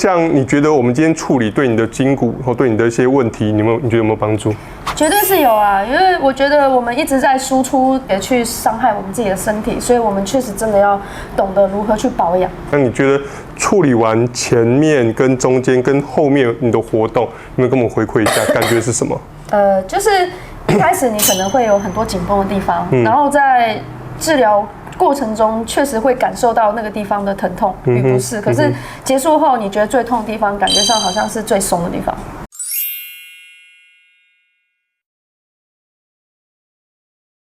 像你觉得我们今天处理对你的筋骨或对你的一些问题，你觉得有没有帮助？绝对是有啊，因为我觉得我们一直在输出，也去伤害我们自己的身体，所以我们确实真的要懂得如何去保养。那你觉得处理完前面、跟中间、跟后面你的活动，有没有跟我们回馈一下，感觉是什么？就是一开始你可能会有很多紧绷的地方，然后在治疗过程中确实会感受到那个地方的疼痛与不适，可是结束后你觉得最痛的地方，感觉上好像是最松的地方。